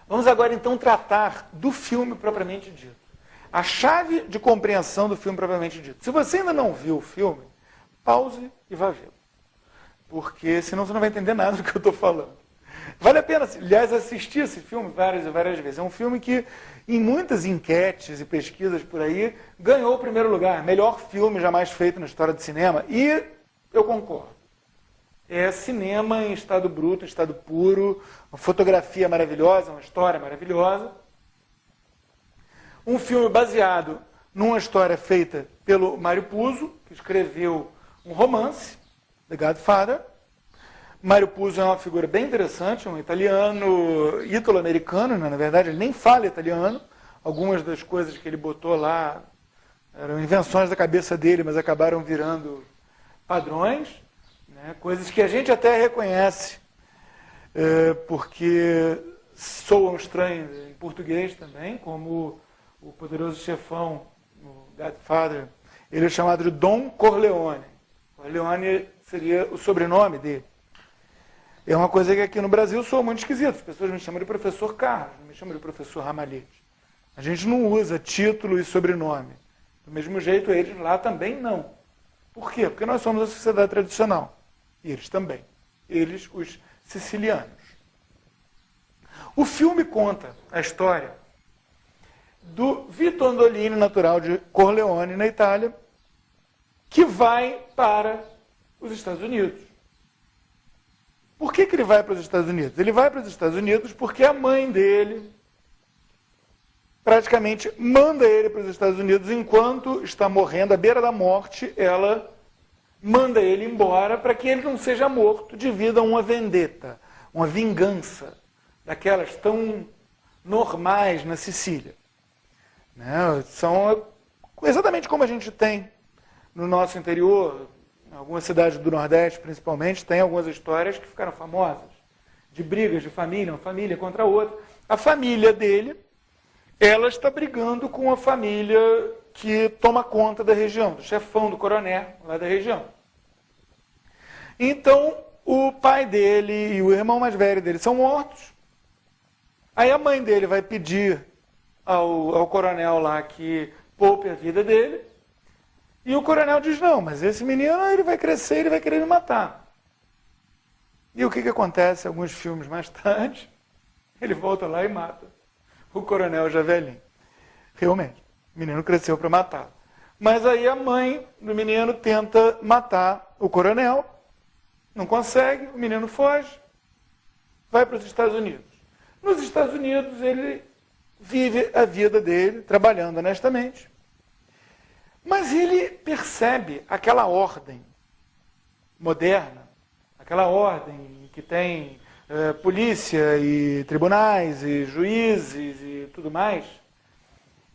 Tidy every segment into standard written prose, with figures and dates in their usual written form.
Vamos agora então tratar do filme propriamente dito. A chave de compreensão do filme propriamente dito. Se você ainda não viu o filme, pause e vá vê-lo. Porque senão você não vai entender nada do que eu estou falando. Vale a pena, aliás, assistir esse filme várias e várias vezes. É um filme que, em muitas enquetes e pesquisas por aí, ganhou o primeiro lugar. Melhor filme jamais feito na história do cinema. E eu concordo. É cinema em estado bruto, em estado puro, uma fotografia maravilhosa, uma história maravilhosa. Um filme baseado numa história feita pelo Mário Puzo, que escreveu um romance, The Godfather. Mário Puzo é uma figura bem interessante, um italiano, ítalo-americano, na verdade, ele nem fala italiano. Algumas das coisas que ele botou lá eram invenções da cabeça dele, mas acabaram virando padrões, né? Coisas que a gente até reconhece, porque soam estranhas em português também, como o poderoso chefão, o Godfather, ele é chamado de Don Corleone. Corleone seria o sobrenome dele. É uma coisa que aqui no Brasil soa muito esquisito. As pessoas me chamam de professor Carlos, não me chamam de professor Ramalhete. A gente não usa título e sobrenome. Do mesmo jeito, eles lá também não. Por quê? Porque nós somos a sociedade tradicional. E eles também. Eles, os sicilianos. O filme conta a história do Vito Andolini, natural de Corleone, na Itália, que vai para os Estados Unidos. Por que ele vai para os Estados Unidos? Ele vai para os Estados Unidos porque a mãe dele praticamente manda ele para os Estados Unidos enquanto está morrendo, à beira da morte, ela manda ele embora para que ele não seja morto devido a uma vendetta, uma vingança, daquelas tão normais na Sicília. Né? São exatamente como a gente tem no nosso interior. Em algumas cidades do Nordeste, principalmente, tem algumas histórias que ficaram famosas, de brigas de família, uma família contra a outra. A família dele, ela está brigando com a família que toma conta da região, do chefão, do coronel, lá da região. Então, o pai dele e o irmão mais velho dele são mortos. Aí a mãe dele vai pedir ao coronel lá que poupe a vida dele. E o coronel diz, não, mas esse menino ele vai crescer, ele vai querer me matar. E o que acontece alguns filmes mais tarde? Ele volta lá e mata o coronel já velhinho. Realmente, o menino cresceu para matar. Mas aí a mãe do menino tenta matar o coronel, não consegue, o menino foge, vai para os Estados Unidos. Nos Estados Unidos ele vive a vida dele, trabalhando honestamente. Mas ele percebe aquela ordem moderna, aquela ordem que tem polícia e tribunais e juízes e tudo mais.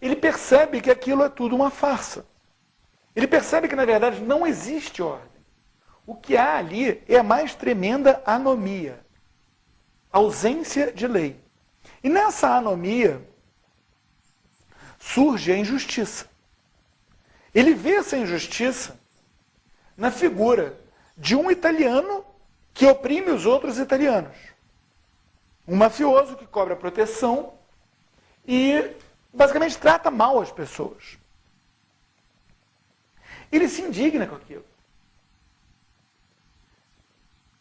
Ele percebe que aquilo é tudo uma farsa. Ele percebe que, na verdade, não existe ordem. O que há ali é a mais tremenda anomia, ausência de lei. E nessa anomia surge a injustiça. Ele vê essa injustiça na figura de um italiano que oprime os outros italianos. Um mafioso que cobra proteção e basicamente trata mal as pessoas. Ele se indigna com aquilo.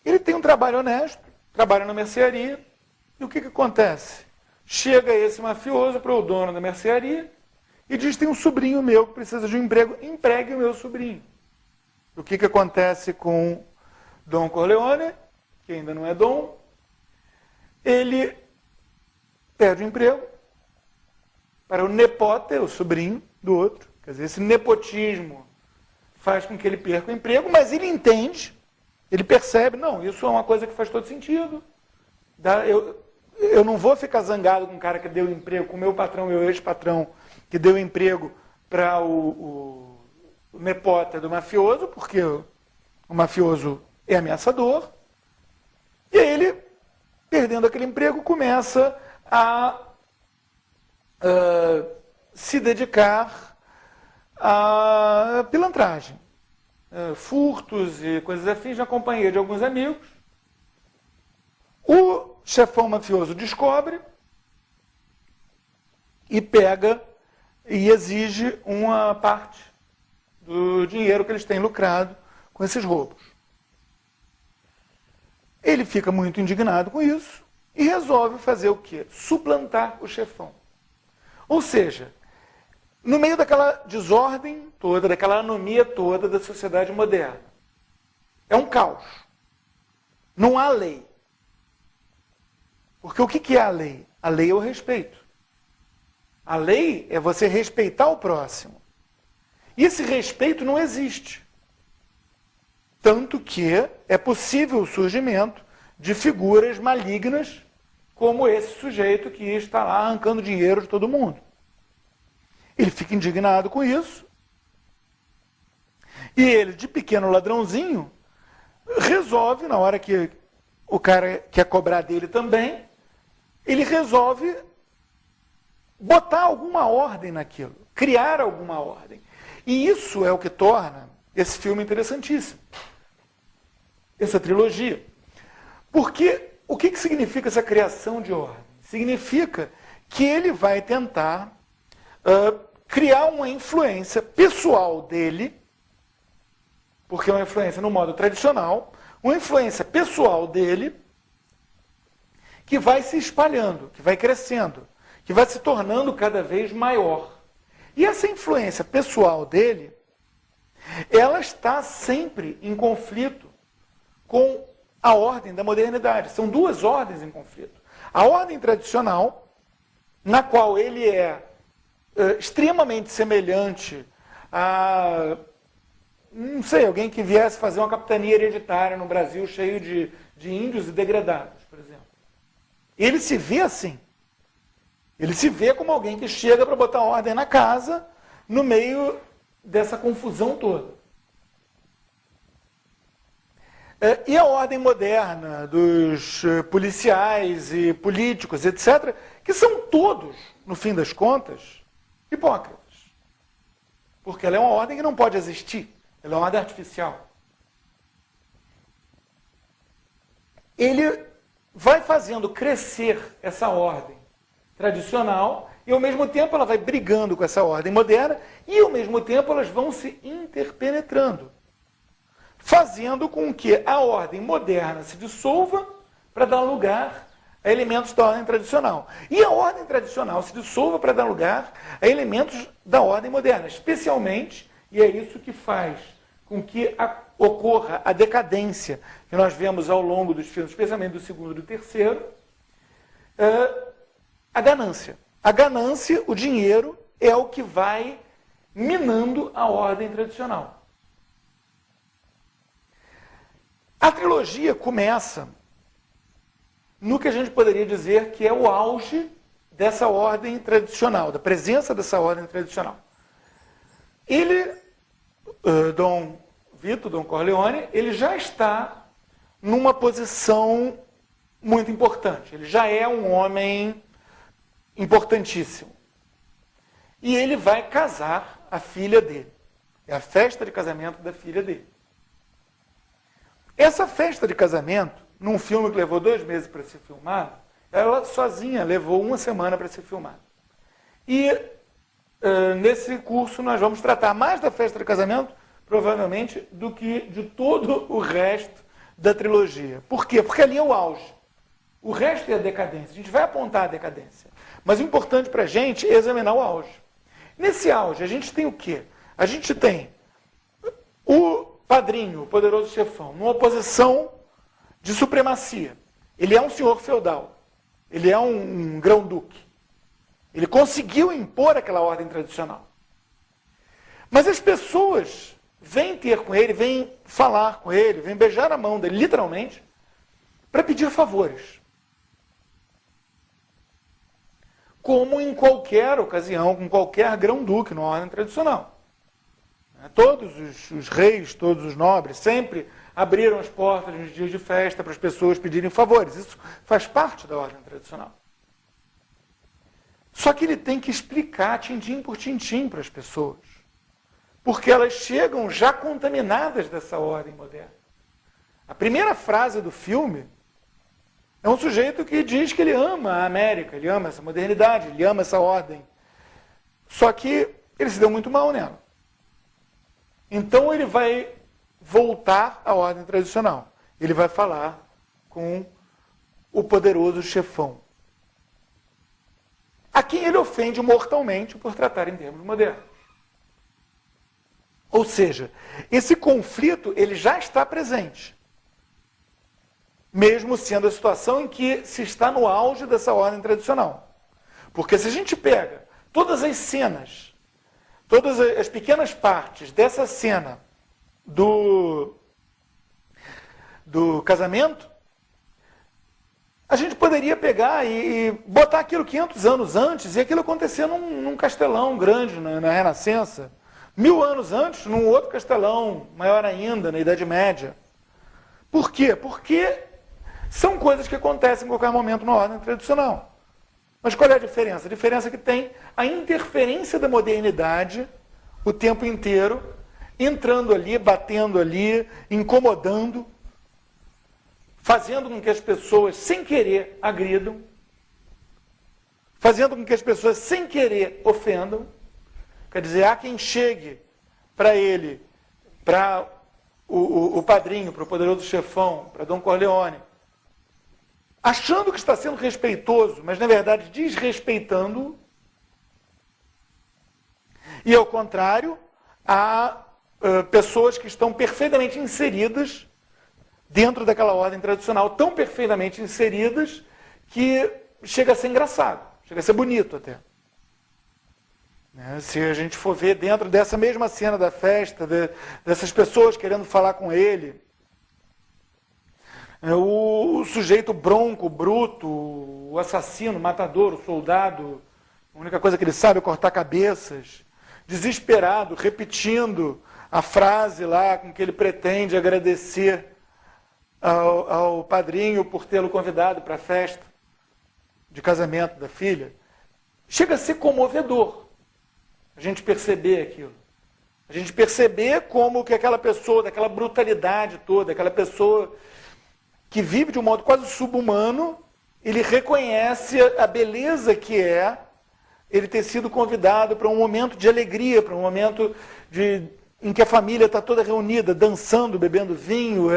Ele tem um trabalho honesto, trabalha na mercearia, e o que acontece? Chega esse mafioso para o dono da mercearia e diz, tem um sobrinho meu que precisa de um emprego, empregue o meu sobrinho. O que acontece com Dom Corleone, que ainda não é Dom? Ele perde o emprego para o nepote, o sobrinho do outro. Quer dizer, esse nepotismo faz com que ele perca o emprego, mas ele entende, ele percebe, não, isso é uma coisa que faz todo sentido. Eu não vou ficar zangado com o cara que deu emprego, com o meu patrão, meu ex-patrão, que deu emprego para o nepote do mafioso, porque o mafioso é ameaçador. E aí ele, perdendo aquele emprego, começa a se dedicar à pilantragem. Furtos e coisas afins na companhia de alguns amigos. O chefão mafioso descobre, e pega e exige uma parte do dinheiro que eles têm lucrado com esses roubos. Ele fica muito indignado com isso e resolve fazer o quê? Suplantar o chefão. Ou seja, no meio daquela desordem toda, daquela anomia toda da sociedade moderna, é um caos. Não há lei. Porque o que é a lei? A lei é o respeito. A lei é você respeitar o próximo. E esse respeito não existe. Tanto que é possível o surgimento de figuras malignas como esse sujeito que está lá arrancando dinheiro de todo mundo. Ele fica indignado com isso. E ele, de pequeno ladrãozinho, resolve, na hora que o cara quer cobrar dele também, ele resolve botar alguma ordem naquilo, criar alguma ordem. E isso é o que torna esse filme interessantíssimo. Essa trilogia. Porque o que significa essa criação de ordem? Significa que ele vai tentar criar uma influência pessoal dele, porque é uma influência no modo tradicional, uma influência pessoal dele que vai se espalhando, que vai crescendo, que vai se tornando cada vez maior. E essa influência pessoal dele, ela está sempre em conflito com a ordem da modernidade. São duas ordens em conflito. A ordem tradicional, na qual ele é extremamente semelhante a, não sei, alguém que viesse fazer uma capitania hereditária no Brasil cheio de índios e degradados, por exemplo. Ele se vê assim. Ele se vê como alguém que chega para botar ordem na casa no meio dessa confusão toda. E a ordem moderna dos policiais e políticos, etc., que são todos, no fim das contas, hipócritas. Porque ela é uma ordem que não pode existir. Ela é uma ordem artificial. Ele vai fazendo crescer essa ordem tradicional e, ao mesmo tempo, ela vai brigando com essa ordem moderna e, ao mesmo tempo, elas vão se interpenetrando, fazendo com que a ordem moderna se dissolva para dar lugar a elementos da ordem tradicional. E a ordem tradicional se dissolva para dar lugar a elementos da ordem moderna, especialmente, e é isso que faz com que ocorra a decadência que nós vemos ao longo dos filmes, especialmente do segundo e do terceiro, a ganância. A ganância, o dinheiro, é o que vai minando a ordem tradicional. A trilogia começa no que a gente poderia dizer que é o auge dessa ordem tradicional, da presença dessa ordem tradicional. Ele, Dom Vito, Dom Corleone, ele já está numa posição muito importante. Ele já é um homem importantíssimo. E ele vai casar a filha dele. É a festa de casamento da filha dele. Essa festa de casamento, num filme que levou 2 meses para ser filmado, ela sozinha levou 1 semana para ser filmada. E nesse curso nós vamos tratar mais da festa de casamento, provavelmente, do que de todo o resto da trilogia. Por quê? Porque ali é o auge. O resto é a decadência. A gente vai apontar a decadência. Mas o importante para a gente é examinar o auge. Nesse auge, a gente tem o quê? A gente tem o padrinho, o poderoso chefão, numa posição de supremacia. Ele é um senhor feudal. Ele é um grão-duque. Ele conseguiu impor aquela ordem tradicional. Mas as pessoas vêm ter com ele, vêm falar com ele, vêm beijar a mão dele, literalmente, para pedir favores. Como em qualquer ocasião, com qualquer grão-duque, numa ordem tradicional. Todos os reis, todos os nobres, sempre abriram as portas nos dias de festa para as pessoas pedirem favores. Isso faz parte da ordem tradicional. Só que ele tem que explicar tintim por tintim para as pessoas. Porque elas chegam já contaminadas dessa ordem moderna. A primeira frase do filme é um sujeito que diz que ele ama a América, ele ama essa modernidade, ele ama essa ordem Só que ele se deu muito mal nela. Então ele vai voltar à ordem tradicional. Ele vai falar com o poderoso chefão, a quem ele ofende mortalmente por tratar em termos modernos. Ou seja, esse conflito ele já está presente, mesmo sendo a situação em que se está no auge dessa ordem tradicional. Porque se a gente pega todas as cenas, todas as pequenas partes dessa cena do casamento, a gente poderia pegar e botar aquilo 500 anos antes, e aquilo acontecer num castelão grande na Renascença, 1000 anos antes, num outro castelão, maior ainda, na Idade Média. Por quê? Porque são coisas que acontecem em qualquer momento na ordem tradicional. Mas qual é a diferença? A diferença é que tem a interferência da modernidade o tempo inteiro, entrando ali, batendo ali, incomodando, fazendo com que as pessoas, sem querer, agridam, fazendo com que as pessoas, sem querer, ofendam. Quer dizer, há quem chegue para ele, para o padrinho, para o poderoso chefão, para Dom Corleone, achando que está sendo respeitoso, mas na verdade desrespeitando-o. E ao contrário, há pessoas que estão perfeitamente inseridas dentro daquela ordem tradicional, tão perfeitamente inseridas que chega a ser engraçado, chega a ser bonito até. Se a gente for ver dentro dessa mesma cena da festa, dessas pessoas querendo falar com ele, o sujeito bronco, bruto, o assassino, o matador, o soldado, a única coisa que ele sabe é cortar cabeças, desesperado, repetindo a frase lá com que ele pretende agradecer ao padrinho por tê-lo convidado para a festa de casamento da filha. Chega a ser comovedor a gente perceber aquilo. A gente perceber como que aquela pessoa, daquela brutalidade toda, aquela pessoa que vive de um modo quase subhumano, ele reconhece a beleza que é ele ter sido convidado para um momento de alegria, para um momento em que a família está toda reunida, dançando, bebendo vinho,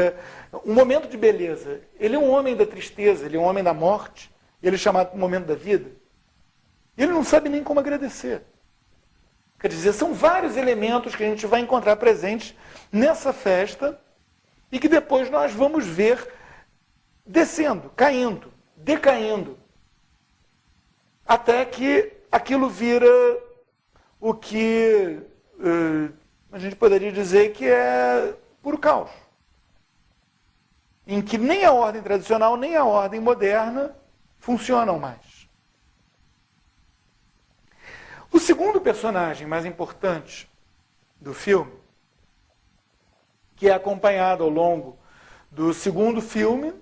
um momento de beleza. Ele é um homem da tristeza, ele é um homem da morte, ele é chamado para o momento da vida. Ele não sabe nem como agradecer. Quer dizer, são vários elementos que a gente vai encontrar presentes nessa festa e que depois nós vamos ver descendo, caindo, decaindo, até que aquilo vira o que a gente poderia dizer que é puro caos, em que nem a ordem tradicional nem a ordem moderna funcionam mais. O segundo personagem mais importante do filme, que é acompanhado ao longo do segundo filme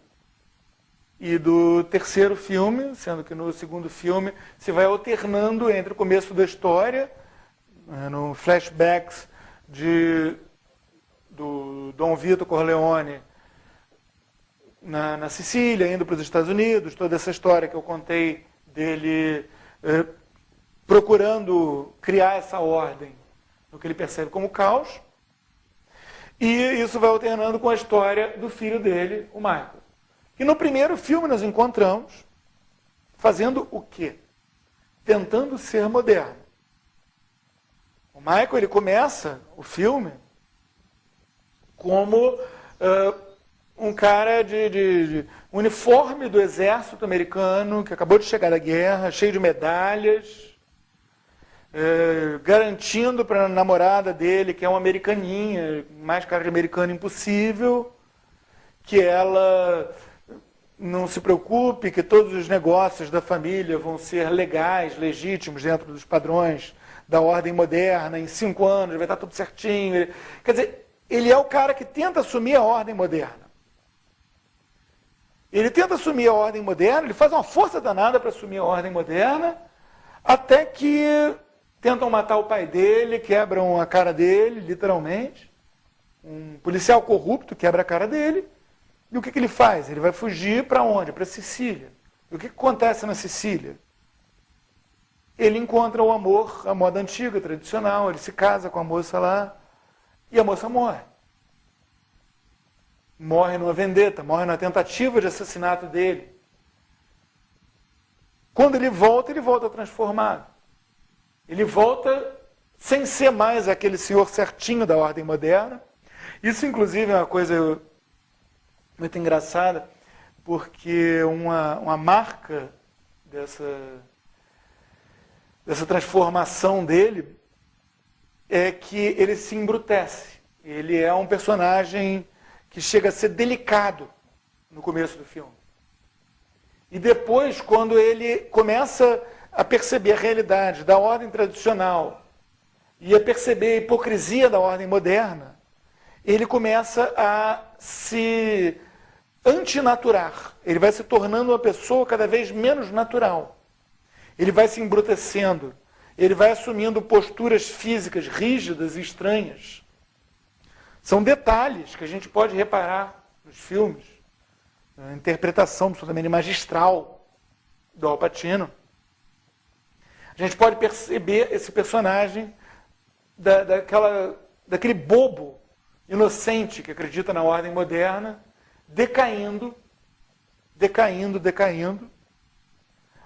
e do terceiro filme, sendo que no segundo filme se vai alternando entre o começo da história, no flashbacks do Dom Vito Corleone na Sicília, indo para os Estados Unidos, toda essa história que eu contei dele procurando criar essa ordem no que ele percebe como caos. E isso vai alternando com a história do filho dele, o Michael. E no primeiro filme nós encontramos fazendo o quê? Tentando ser moderno. O Michael, ele começa o filme como um cara de uniforme do exército americano, que acabou de chegar da guerra, cheio de medalhas, garantindo para a namorada dele, que é uma americaninha, mais cara de americano impossível, que ela não se preocupe, que todos os negócios da família vão ser legais, legítimos, dentro dos padrões da ordem moderna, em 5 anos vai estar tudo certinho. Quer dizer, ele é o cara que tenta assumir a ordem moderna. Ele tenta assumir a ordem moderna, ele faz uma força danada para assumir a ordem moderna, até que tentam matar o pai dele, quebram a cara dele, literalmente. Um policial corrupto quebra a cara dele. E o que ele faz? Ele vai fugir para onde? Para Sicília. E o que acontece na Sicília? ele encontra o amor, a moda antiga, tradicional, ele se casa com a moça lá, e a moça morre. Morre numa vendetta, morre na tentativa de assassinato dele. Quando ele volta transformado. Ele volta sem ser mais aquele senhor certinho da ordem moderna. Isso, inclusive, é uma coisa muito engraçada, porque uma marca dessa transformação dele é que ele se embrutece. Ele é um personagem que chega a ser delicado no começo do filme. E depois, quando ele começa a perceber a realidade da ordem tradicional e a perceber a hipocrisia da ordem moderna, ele começa a se antinaturar. Ele vai se tornando uma pessoa cada vez menos natural. Ele vai se embrutecendo. Ele vai assumindo posturas físicas rígidas e estranhas. São detalhes que a gente pode reparar nos filmes. A interpretação absolutamente magistral do Al Pacino. A gente pode perceber esse personagem daquele bobo inocente que acredita na ordem moderna, decaindo,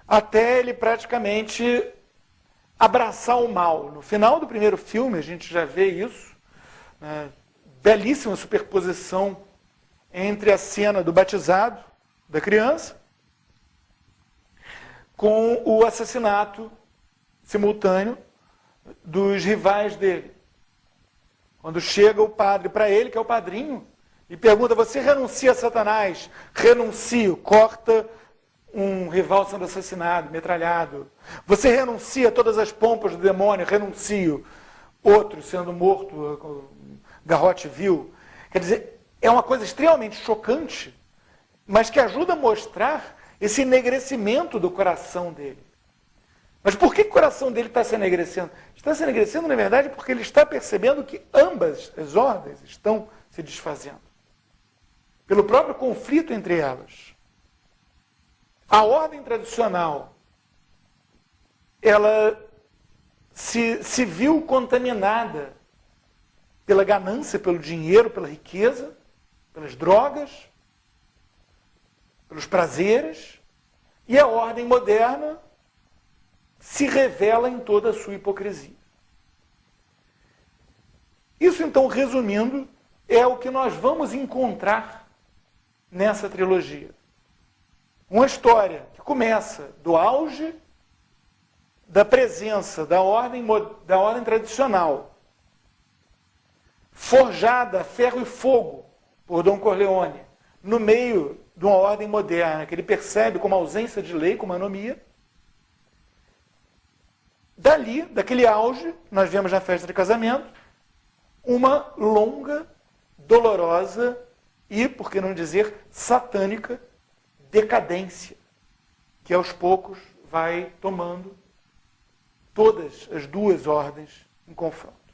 até ele praticamente abraçar o mal. No final do primeiro filme, a gente já vê isso, né? Belíssima superposição entre a cena do batizado da criança com o assassinato simultâneo dos rivais dele. Quando chega o padre para ele, que é o padrinho, e pergunta: você renuncia a Satanás? Renuncio. Corta um rival sendo assassinado, metralhado. Você renuncia a todas as pompas do demônio? Renuncio. Outro sendo morto, garrote vil. Quer dizer, é uma coisa extremamente chocante, mas que ajuda a mostrar esse enegrecimento do coração dele. Mas por que o coração dele está se enegrecendo? Está se enegrecendo, na verdade, porque ele está percebendo que ambas as ordens estão se desfazendo. Pelo próprio conflito entre elas. A ordem tradicional, ela se viu contaminada pela ganância, pelo dinheiro, pela riqueza, pelas drogas, pelos prazeres, e a ordem moderna se revela em toda a sua hipocrisia. Isso, então, resumindo, é o que nós vamos encontrar nessa trilogia. Uma história que começa do auge da presença da ordem tradicional, forjada a ferro e fogo por Dom Corleone, no meio de uma ordem moderna, que ele percebe como ausência de lei, como anomia. Dali, daquele auge, nós vemos na festa de casamento, uma longa, dolorosa e, por que não dizer, satânica decadência, que aos poucos vai tomando todas as duas ordens em confronto.